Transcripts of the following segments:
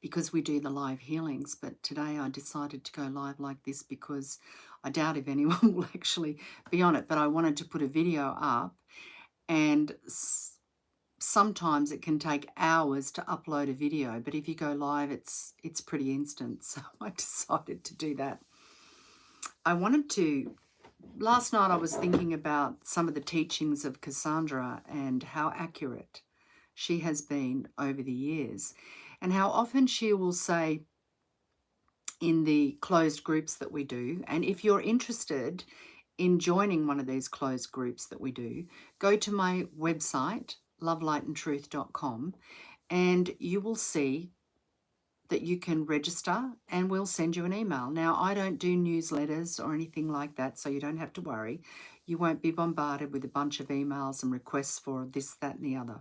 because we do the live healings. But today I decided to go live like this because I doubt if anyone will actually be on it. But I wanted to put a video up, and sometimes it can take hours to upload a video, but if you go live, it's pretty instant. So I decided to do that. Last night I was thinking about some of the teachings of Cassandra and how accurate she has been over the years, and how often she will say in the closed groups that we do, and if you're interested in joining one of these closed groups that we do, go to my website, lovelightandtruth.com, and you will see that you can register and we'll send you an email. Now, I don't do newsletters or anything like that, so you don't have to worry. You won't be bombarded with a bunch of emails and requests for this, that, and the other.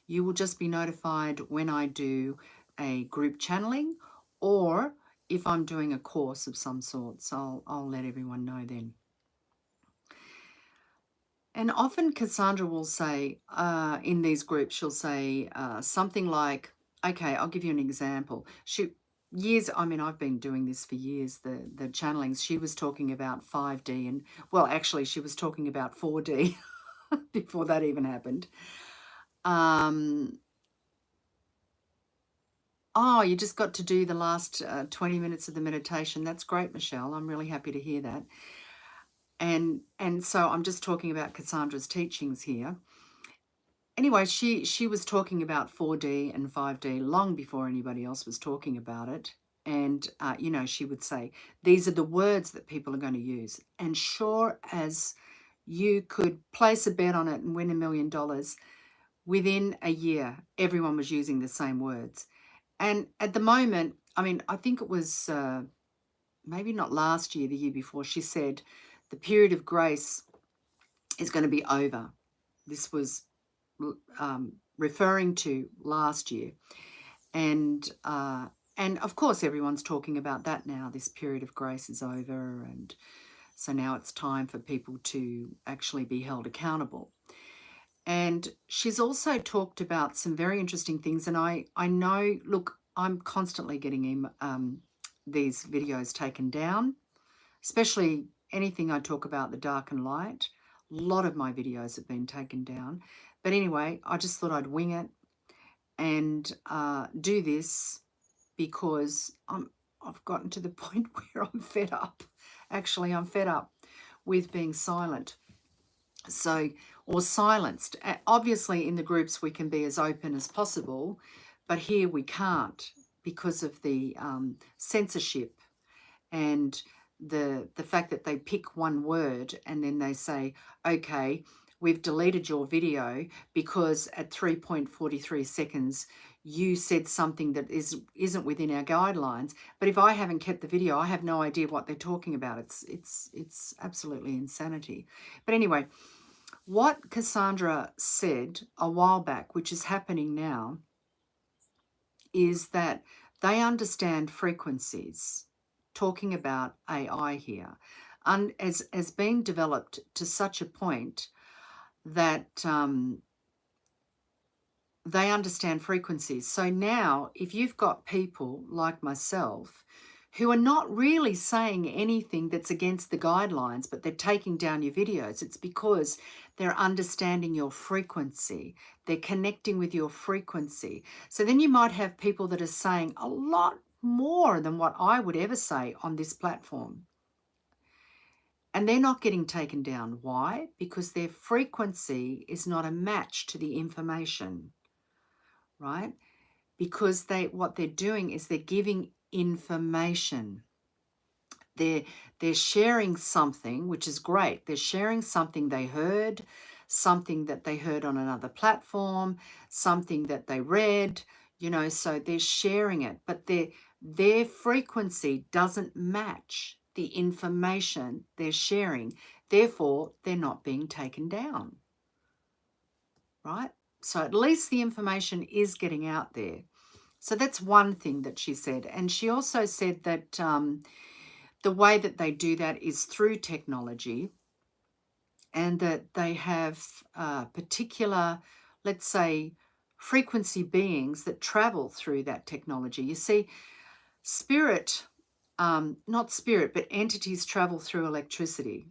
You will just be notified when I do a group channeling, or if I'm doing a course of some sort. So I'll let everyone know then. And often Cassandra will say, in these groups, she'll say something like, okay, I'll give you an example. I've been doing this for years, the channelings. She was talking about 5D, and, well, actually, she was talking about 4D before that even happened. Oh, you just got to do the last 20 minutes of the meditation. That's great, Michelle. I'm really happy to hear that. And so I'm just talking about Cassandra's teachings here. Anyway, she was talking about 4D and 5D long before anybody else was talking about it. And, she would say, these are the words that people are going to use. And sure as you could place a bet on it and win $1 million, within a year, everyone was using the same words. And at the moment, I think it was maybe not last year, the year before, she said the period of grace is going to be over. This was referring to last year. And of course, everyone's talking about that now. This period of grace is over. And so now it's time for people to actually be held accountable. And she's also talked about some very interesting things. And I know, look, I'm constantly getting these videos taken down, especially anything I talk about, the dark and light. A lot of my videos have been taken down. But anyway, I just thought I'd wing it and do this because I've gotten to the point where I'm fed up. Actually, I'm fed up with being silent. So, or silenced. Obviously, in the groups, we can be as open as possible, but here we can't because of the censorship and the fact that they pick one word and then they say, okay, we've deleted your video because at 3.43 seconds you said something that isn't within our guidelines. But if I haven't kept the video, I have no idea what they're talking about. It's absolutely insanity. But anyway, what Cassandra said a while back, which is happening now, is that they understand frequencies, talking about AI here, and as being developed to such a point that they understand frequencies. So now, if you've got people like myself who are not really saying anything that's against the guidelines, but they're taking down your videos, it's because they're understanding your frequency. They're connecting with your frequency. So then you might have people that are saying a lot more than what I would ever say on this platform. And they're not getting taken down. Why? Because their frequency is not a match to the information, right? Because what they're doing is they're giving information. They're sharing something, which is great. They're sharing something they heard, something that they heard on another platform, something that they read, so they're sharing it. But their frequency doesn't match the information they're sharing. Therefore, they're not being taken down, right? So at least the information is getting out there. So that's one thing that she said. And she also said that the way that they do that is through technology, and that they have particular, let's say, frequency beings that travel through that technology. You see, spirit, not spirit, but entities travel through electricity,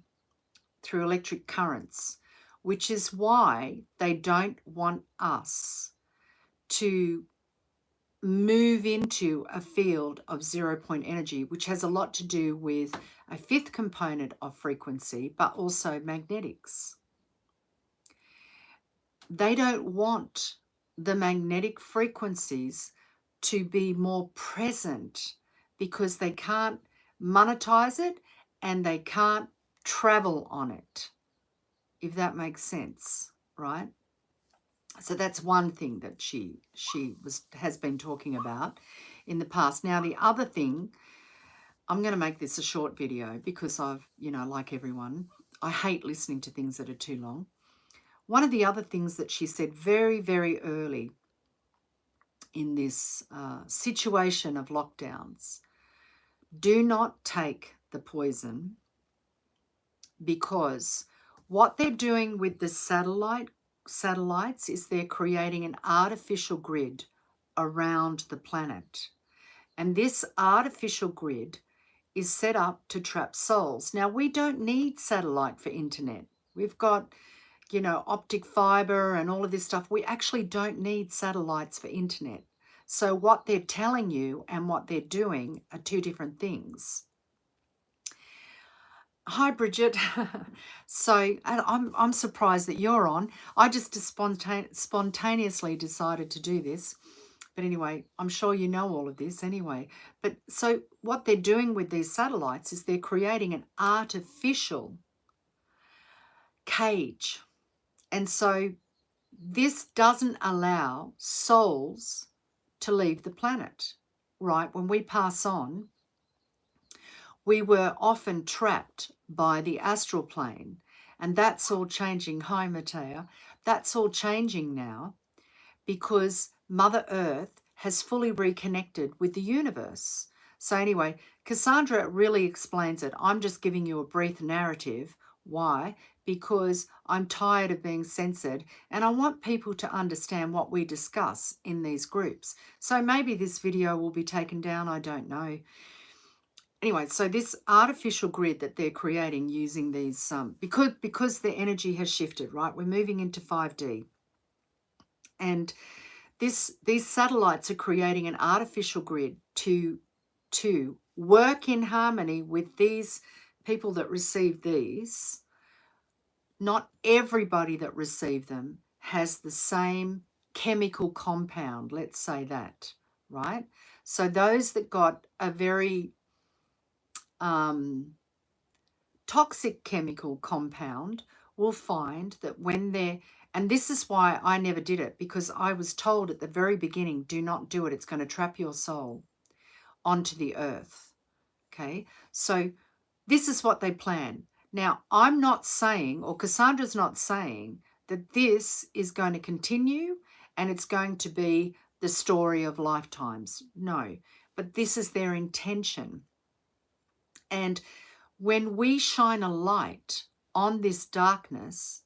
through electric currents, which is why they don't want us to move into a field of 0 point energy, which has a lot to do with a fifth component of frequency, but also magnetics. They don't want the magnetic frequencies to be more present because they can't monetize it and they can't travel on it, if that makes sense, right? So that's one thing that she has been talking about in the past. Now, the other thing, I'm going to make this a short video because I've, like everyone, I hate listening to things that are too long. One of the other things that she said very, very early in this situation of lockdowns, do not take the poison, because what they're doing with the satellites is they're creating an artificial grid around the planet. And this artificial grid is set up to trap souls. Now, we don't need satellite for internet. We've got, optic fiber and all of this stuff. We actually don't need satellites for internet. So what they're telling you and what they're doing are two different things. Hi, Bridget. So I'm surprised that you're on. I just spontaneously decided to do this. But anyway, I'm sure you know all of this anyway. But so what they're doing with these satellites is they're creating an artificial cage. And so this doesn't allow souls to leave the planet, right? When we pass on, we were often trapped by the astral plane, and that's all changing. Hi, Matea. That's all changing now because Mother Earth has fully reconnected with the universe. So anyway, Cassandra really explains it. I'm just giving you a brief narrative. Why? Because I'm tired of being censored and I want people to understand what we discuss in these groups. So maybe this video will be taken down, I don't know. Anyway, so this artificial grid that they're creating using these, because the energy has shifted, right? We're moving into 5D. And these satellites are creating an artificial grid to work in harmony with these people that receive these. Not everybody that receive them has the same chemical compound, let's say that, right? So those that got a very toxic chemical compound will find that when they're, and this is why I never did it, because I was told at the very beginning, do not do it. It's going to trap your soul onto the earth. Okay. So this is what they plan. Now, I'm not saying, or Cassandra's not saying, that this is going to continue and it's going to be the story of lifetimes. No, but this is their intention. And when we shine a light on this darkness,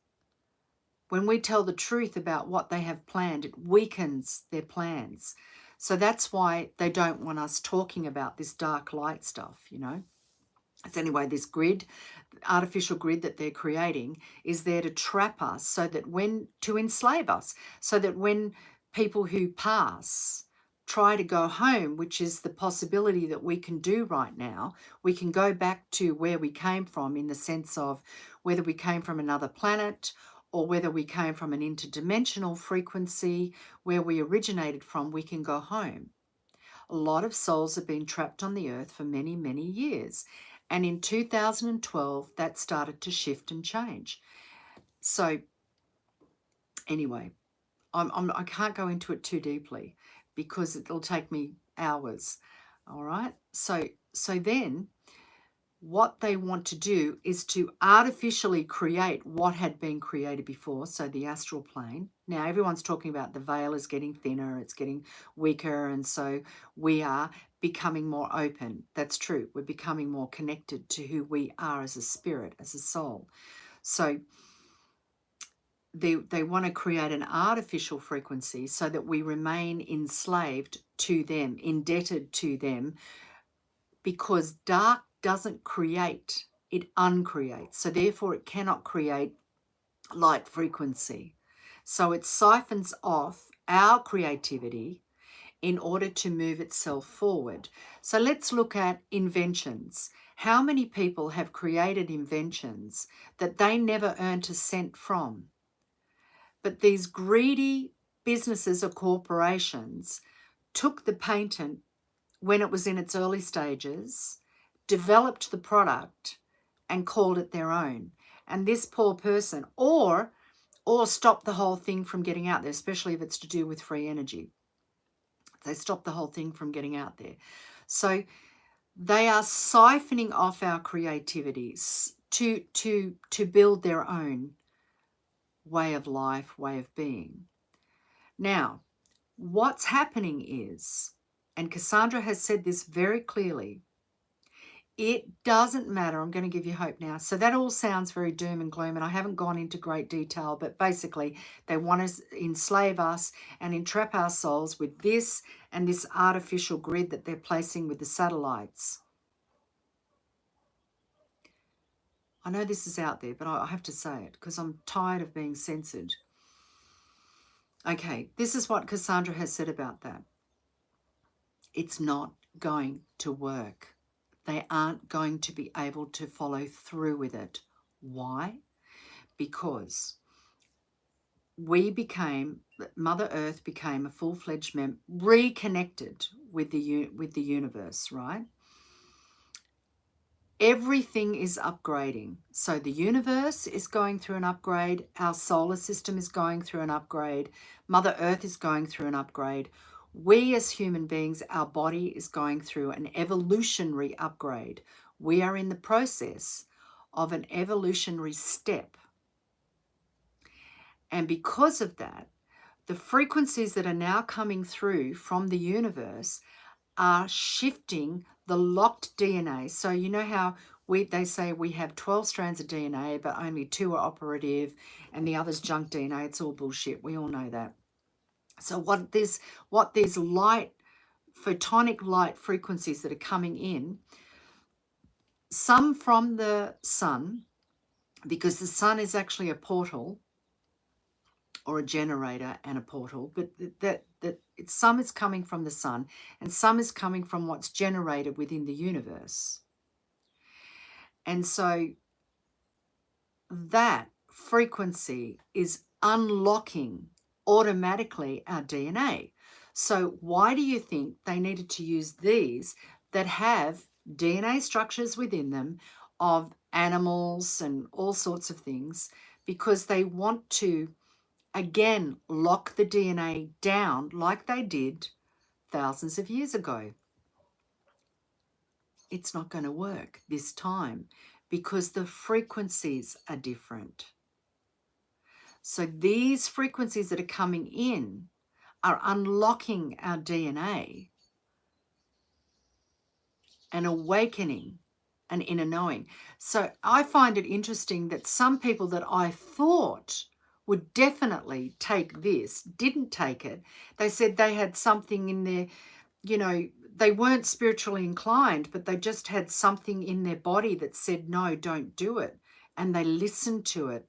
when we tell the truth about what they have planned, it weakens their plans. So that's why they don't want us talking about this dark light stuff, So anyway, this grid, artificial grid that they're creating is there to trap us to enslave us, so that when people who pass try to go home, which is the possibility that we can do right now, we can go back to where we came from, in the sense of whether we came from another planet or whether we came from an interdimensional frequency, where we originated from, we can go home. A lot of souls have been trapped on the earth for many, many years. And in 2012, that started to shift and change. So anyway, I can't go into it too deeply because it'll take me hours. All right. So then what they want to do is to artificially create what had been created before. So the astral plane. Now everyone's talking about the veil is getting thinner, it's getting weaker. And so we are becoming more open. That's true. We're becoming more connected to who we are as a spirit, as a soul. So they want to create an artificial frequency so that we remain enslaved to them, indebted to them, because dark doesn't create, it uncreates. So therefore it cannot create light frequency. So it siphons off our creativity in order to move itself forward. So let's look at inventions. How many people have created inventions that they never earned a cent from? But these greedy businesses or corporations took the patent when it was in its early stages, developed the product and called it their own. And this poor person, or stop the whole thing from getting out there, especially if it's to do with free energy. They stop the whole thing from getting out there. So they are siphoning off our creativity to build their own way of life, way of being. Now, what's happening is, and Cassandra has said this very clearly, it doesn't matter. I'm going to give you hope now. So that all sounds very doom and gloom, and I haven't gone into great detail, but basically they want to enslave us and entrap our souls with this and this artificial grid that they're placing with the satellites. I know this is out there, but I have to say it because I'm tired of being censored. Okay, this is what Cassandra has said about that. It's not going to work. They aren't going to be able to follow through with it. Why? Because Mother Earth became a full-fledged reconnected with the universe, right? Everything is upgrading. So the universe is going through an upgrade. Our solar system is going through an upgrade. Mother Earth is going through an upgrade. We as human beings, our body is going through an evolutionary upgrade. We are in the process of an evolutionary step. And because of that, the frequencies that are now coming through from the universe are shifting the locked DNA. So you know how they say we have 12 strands of DNA, but only 2 are operative and the other's junk DNA. It's all bullshit. We all know that. So what these photonic light frequencies that are coming in, some from the sun, because the sun is actually a portal or a generator and a portal, but some is coming from the sun and some is coming from what's generated within the universe. And so that frequency is unlocking automatically our DNA. So why do you think they needed to use these that have DNA structures within them of animals and all sorts of things? Because they want to, again, lock the DNA down like they did thousands of years ago. It's not going to work this time because the frequencies are different. So these frequencies that are coming in are unlocking our DNA and awakening an inner knowing. So I find it interesting that some people that I thought would definitely take this didn't take it. They said they had something in their, they weren't spiritually inclined, but they just had something in their body that said, no, don't do it. And they listened to it.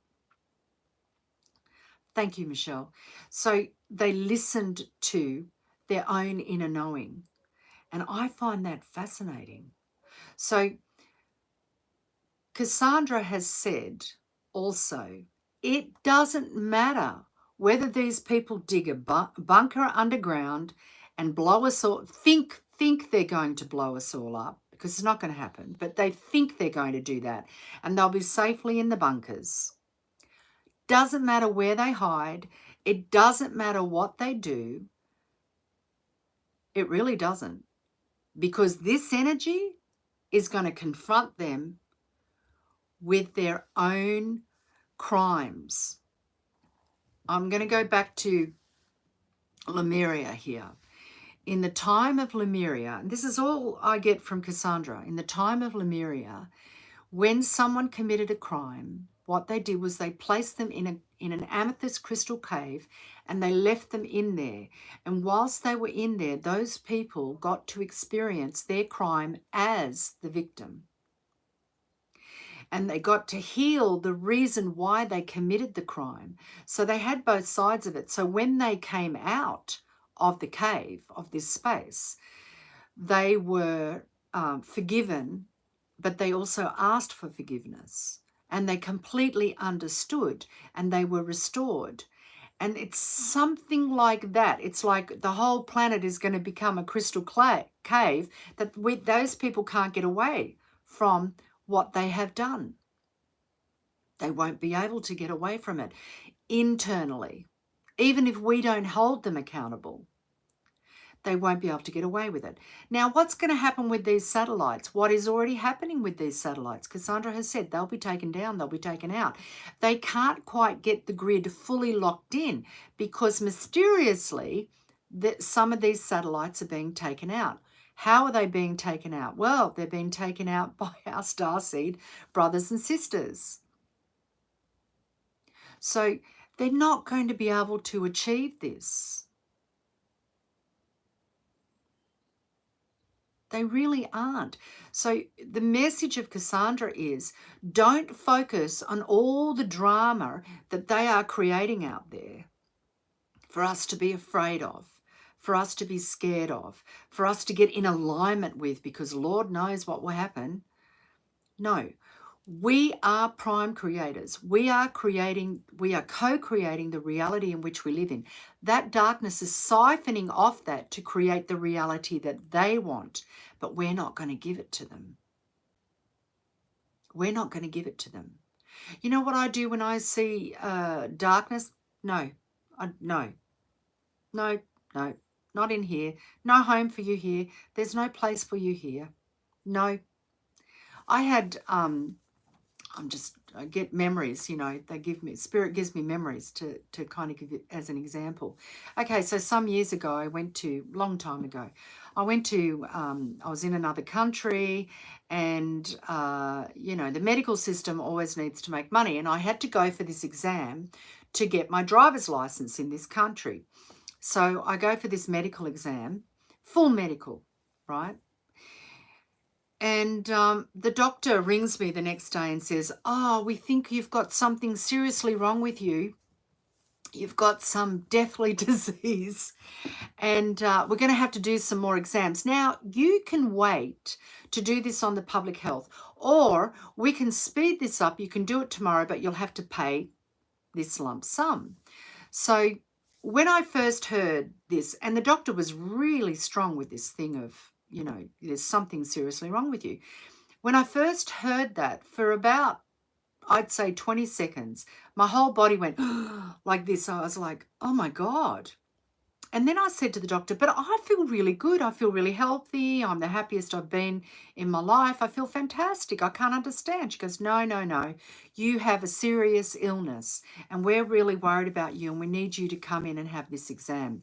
Thank you, Michelle. So they listened to their own inner knowing. And I find that fascinating. So Cassandra has said also, it doesn't matter whether these people dig a bunker underground and blow us all, think they're going to blow us all up, because it's not going to happen, but they think they're going to do that, and they'll be safely in the bunkers. Doesn't matter where they hide. It doesn't matter what they do. It really doesn't. Because this energy is going to confront them with their own crimes. I'm going to go back to Lemuria here. In the time of Lemuria, and this is all I get from Cassandra, in the time of Lemuria, when someone committed a crime, what they did was they placed them in an amethyst crystal cave, and they left them in there. And whilst they were in there, those people got to experience their crime as the victim. And they got to heal the reason why they committed the crime. So they had both sides of it. So when they came out of the cave, of this space, they were forgiven, but they also asked for forgiveness. And they completely understood, and they were restored. And it's something like that. It's like the whole planet is going to become a crystal cave that those people can't get away from what they have done. They won't be able to get away from it internally. Even if we don't hold them accountable, they won't be able to get away with it. Now, what's going to happen with these satellites? What is already happening with these satellites? Cassandra has said they'll be taken down, they'll be taken out. They can't quite get the grid fully locked in because mysteriously some of these satellites are being taken out. How are they being taken out? Well, they're being taken out by our starseed brothers and sisters. So they're not going to be able to achieve this. They really aren't. So the message of Cassandra is don't focus on all the drama that they are creating out there for us to be afraid of, for us to be scared of, for us to get in alignment with, because Lord knows what will happen. No, we are prime creators. We are co-creating the reality in which we live in. That darkness is siphoning off that to create the reality that they want, but we're not going to give it to them. We're not going to give it to them. You know what I do when I see darkness? No, no, not in here. No home for you here. There's no place for you here. No. I had... I get memories, they give me, Spirit gives me memories to kind of give it as an example. Okay, so some years ago, long time ago, I was in another country, and, the medical system always needs to make money, and I had to go for this exam to get my driver's license in this country. So I go for this medical exam, full medical, right? And the doctor rings me the next day and says, "Oh, we think you've got something seriously wrong with you. You've got some deathly disease, and we're going to have to do some more exams. Now, you can wait to do this on the public health, or we can speed this up. You can do it tomorrow, but you'll have to pay this lump sum." So when I first heard this, and the doctor was really strong with this thing of, there's something seriously wrong with you. When I first heard that, for about, I'd say 20 seconds, my whole body went like this. I was like, oh my God. And then I said to the doctor, "But I feel really good. I feel really healthy. I'm the happiest I've been in my life. I feel fantastic. I can't understand." She goes, No. You have a serious illness, and we're really worried about you, and we need you to come in and have this exam.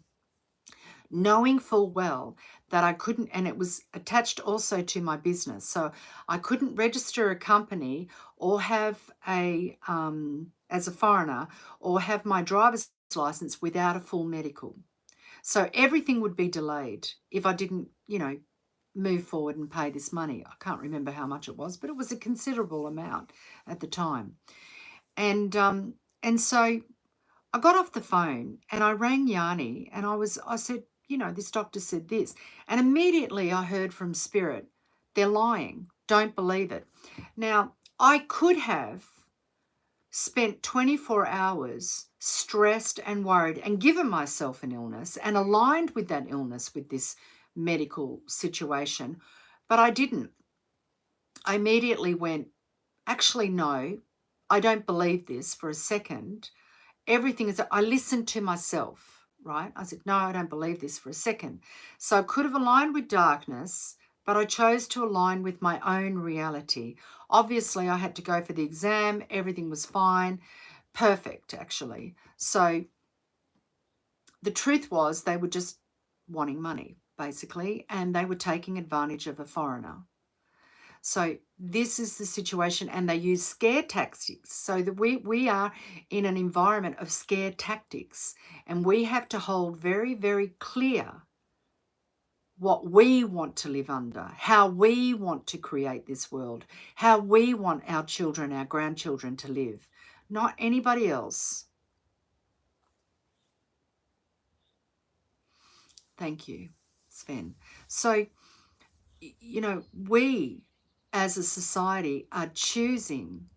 Knowing full well that I couldn't, and it was attached also to my business. So I couldn't register a company or have as a foreigner, or have my driver's license without a full medical. So everything would be delayed if I didn't, move forward and pay this money. I can't remember how much it was, but it was a considerable amount at the time. And so I got off the phone and I rang Yanni, and I said, this doctor said this. And immediately I heard from Spirit, they're lying. Don't believe it. Now, I could have spent 24 hours stressed and worried and given myself an illness and aligned with that illness with this medical situation, but I didn't. I immediately went, actually, no, I don't believe this for a second. Everything is, I listened to myself, right? I said, no, I don't believe this for a second. So I could have aligned with darkness, but I chose to align with my own reality. Obviously, I had to go for the exam. Everything was fine. Perfect, actually. So the truth was they were just wanting money, basically, and they were taking advantage of a foreigner. So this is the situation, and they use scare tactics. So that we are in an environment of scare tactics, and we have to hold very, very clear what we want to live under, how we want to create this world, how we want our children, our grandchildren to live, not anybody else. Thank you, Sven. So, you know, we as a society are choosing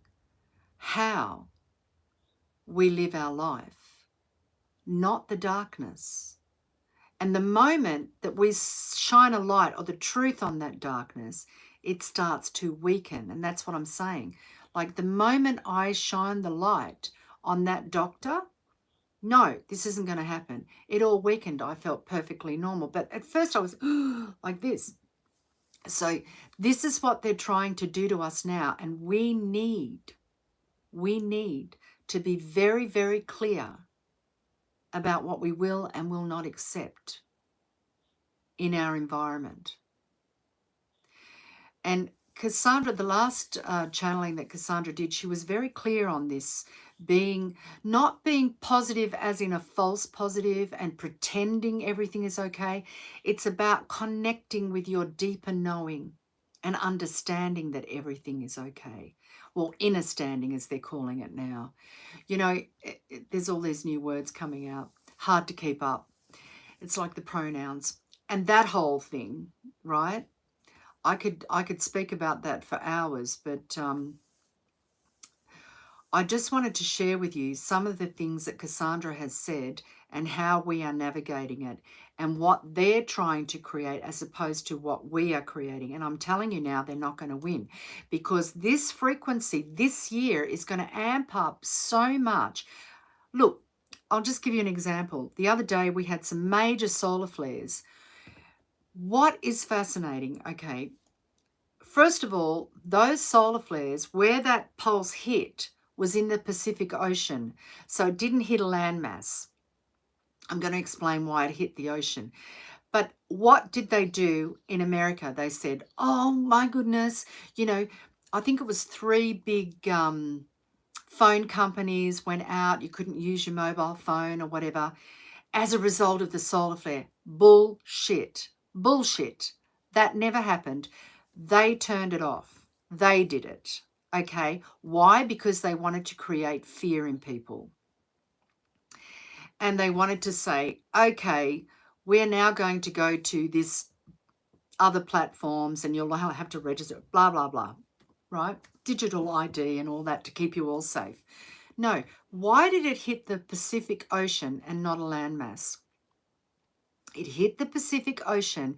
how we live our life, not the darkness. And the moment that we shine a light or the truth on that darkness, it starts to weaken. And that's what I'm saying. Like the moment I shine the light on that doctor, no, this isn't going to happen. It all weakened. I felt perfectly normal. But at first I was like this. So this is what they're trying to do to us now. And we need to be very, very clear about what we will and will not accept in our environment. And Cassandra, the last channeling that Cassandra did, she was very clear on this, not being positive as in a false positive and pretending everything is okay. It's about connecting with your deeper knowing and understanding that everything is okay. Well, inner standing, as they're calling it now. You know, there's all these new words coming out, hard to keep up. It's like the pronouns and that whole thing, right? I could speak about that for hours, but I just wanted to share with you some of the things that Cassandra has said and how we are navigating it and what they're trying to create as opposed to what we are creating. And I'm telling you now, they're not going to win, because this frequency this year is going to amp up so much. Look, I'll just give you an example. The other day we had some major solar flares. What is fascinating, okay, first of all, those solar flares, where that pulse hit was in the Pacific Ocean, so it didn't hit a landmass. I'm going to explain why it hit the ocean. But what did they do in America? They said, oh my goodness, you know, I think it was 3 big phone companies went out. You couldn't use your mobile phone or whatever as a result of the solar flare. Bullshit. Bullshit. That never happened. They turned it off. They did it. Okay. Why? Because they wanted to create fear in people. And they wanted to say, okay, we're now going to go to this other platforms and you'll have to register, blah, blah, blah, right? Digital ID and all that to keep you all safe. No. Why did it hit the Pacific Ocean and not a landmass? It hit the Pacific Ocean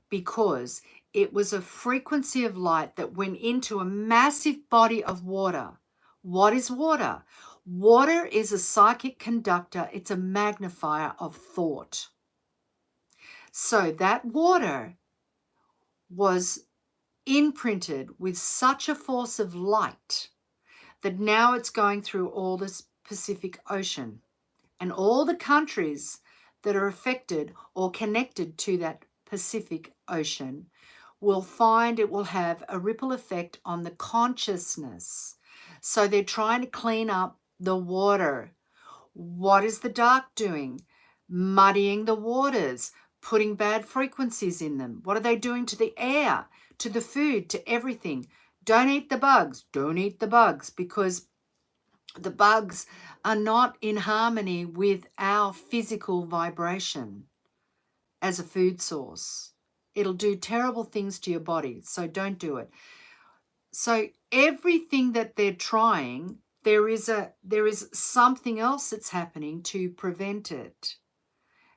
because it was a frequency of light that went into a massive body of water. What is water? Water is a psychic conductor. It's a magnifier of thought. So that water was imprinted with such a force of light that now it's going through all this Pacific Ocean, and all the countries that are affected or connected to that Pacific Ocean will find it will have a ripple effect on the consciousness. So they're trying to clean up the water. What is the dark doing? Muddying the waters, putting bad frequencies in them. What are they doing to the air, to the food, to everything? Don't eat the bugs. Don't eat the bugs, because the bugs are not in harmony with our physical vibration as a food source. It'll do terrible things to your body, so don't do it. So everything that they're trying, there is something else that's happening to prevent it.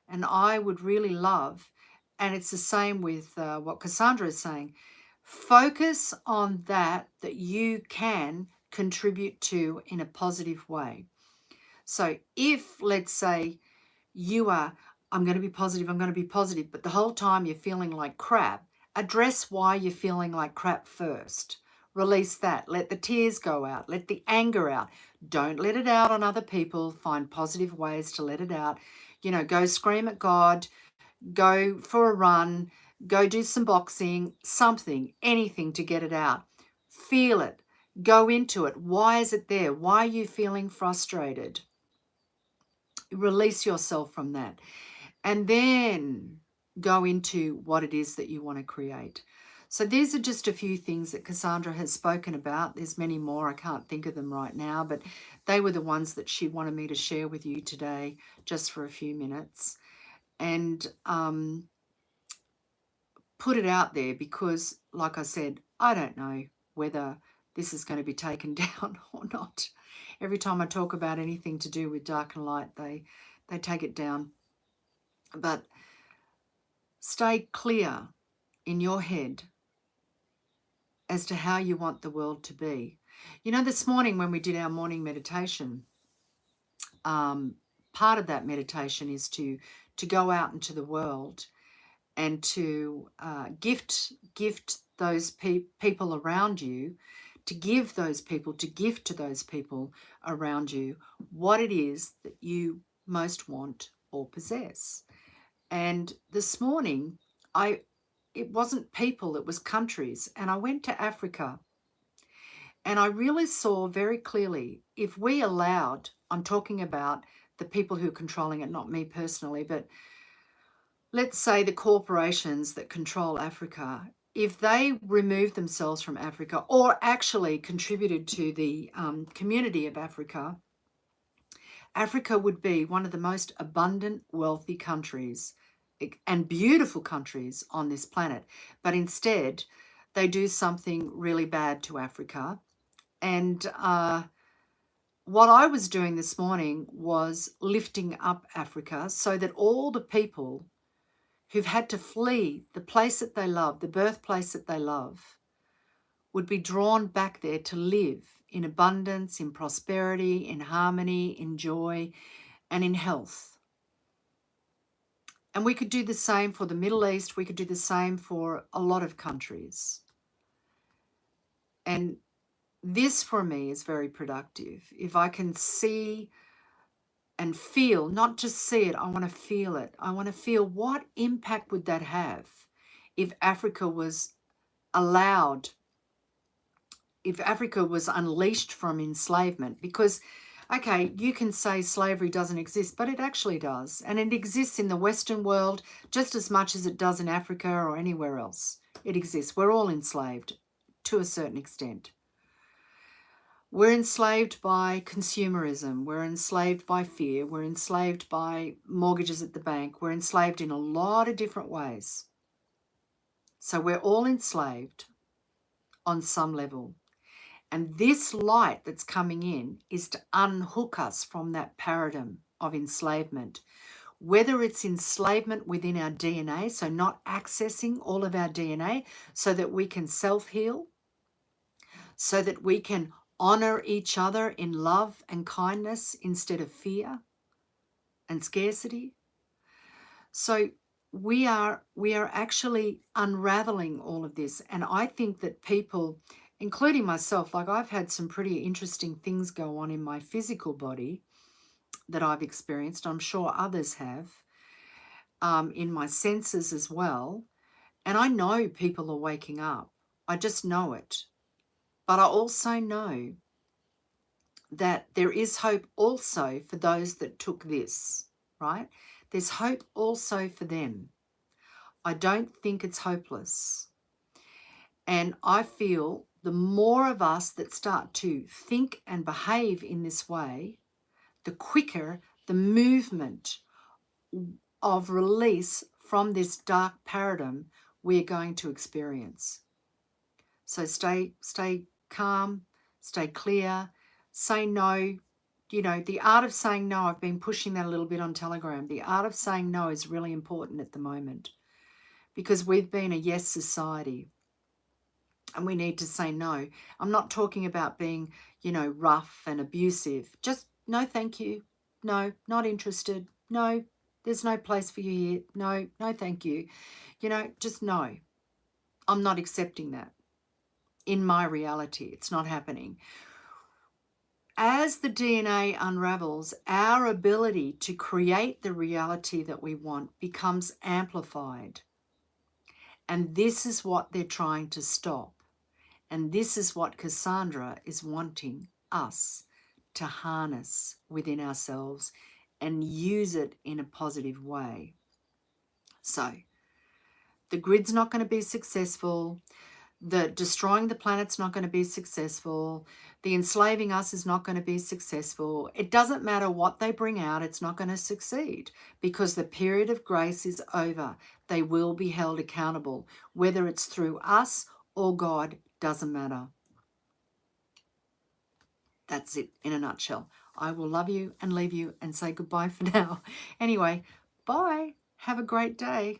And I would really love, and it's the same with what Cassandra is saying, focus on that you can contribute to in a positive way. So if, let's say, you are, I'm going to be positive, but the whole time you're feeling like crap, address why you're feeling like crap first. Release that. Let the tears go out. Let the anger out. Don't let it out on other people. Find positive ways to let it out. You know, go scream at God. Go for a run. Go do some boxing, something, anything to get it out. Feel it. Go into it. Why is it there? Why are you feeling frustrated? Release yourself from that. And then go into what it is that you want to create. So these are just a few things that Cassandra has spoken about. There's many more. I can't think of them right now, but they were the ones that she wanted me to share with you today, just for a few minutes. And put it out there because, like I said, I don't know whether this is going to be taken down or not. Every time I talk about anything to do with dark and light, they take it down. But stay clear in your head as to how you want the world to be. You know, this morning when we did our morning meditation, part of that meditation is to go out into the world and to gift those people around you, to give to those people around you what it is that you most want or possess. And this morning, it wasn't people, it was countries. And I went to Africa and I really saw very clearly, if we allowed, I'm talking about the people who are controlling it, not me personally, but let's say the corporations that control Africa, if they removed themselves from Africa or actually contributed to the community of Africa, Africa would be one of the most abundant, wealthy countries and beautiful countries on this planet. But instead, they do something really bad to Africa. And what I was doing this morning was lifting up Africa so that all the people who've had to flee the place that they love, the birthplace that they love, would be drawn back there to live in abundance, in prosperity, in harmony, in joy, and in health. And we could do the same for the Middle East. We could do the same for a lot of countries. And this, for me, is very productive. If I can see and feel, not just see it, I want to feel it. I want to feel what impact would that have if Africa was allowed, if Africa was unleashed from enslavement. Because, okay, you can say slavery doesn't exist, but it actually does. And it exists in the Western world just as much as it does in Africa or anywhere else. It exists. We're all enslaved to a certain extent. We're enslaved by consumerism. We're enslaved by fear. We're enslaved by mortgages at the bank. We're enslaved in a lot of different ways. So we're all enslaved on some level. And this light that's coming in is to unhook us from that paradigm of enslavement. Whether it's enslavement within our DNA, so not accessing all of our DNA so that we can self-heal, so that we can honor each other in love and kindness instead of fear and scarcity. So we are actually unraveling all of this. And I think that people, including myself, like I've had some pretty interesting things go on in my physical body that I've experienced. I'm sure others have, in my senses as well. And I know people are waking up. I just know it. But I also know that there is hope also for those that took this, right? There's hope also for them. I don't think it's hopeless. And I feel the more of us that start to think and behave in this way, the quicker the movement of release from this dark paradigm we're going to experience. So stay calm, stay clear, say no. You know, the art of saying no, I've been pushing that a little bit on Telegram. The art of saying no is really important at the moment because we've been a yes society and we need to say no. I'm not talking about being, you know, rough and abusive. Just no, thank you. No, not interested. No, there's no place for you here. No, no, thank you. You know, just no. I'm not accepting that. In my reality, it's not happening. As the DNA unravels, our ability to create the reality that we want becomes amplified. And this is what they're trying to stop. And this is what Cassandra is wanting us to harness within ourselves and use it in a positive way. So the grid's not going to be successful. The destroying the planet's not going to be successful. The enslaving us is not going to be successful. It doesn't matter what they bring out, it's not going to succeed because the period of grace is over. They will be held accountable. Whether it's through us or God, doesn't matter. That's it in a nutshell. I will love you and leave you and say goodbye for now. Anyway, bye. Have a great day.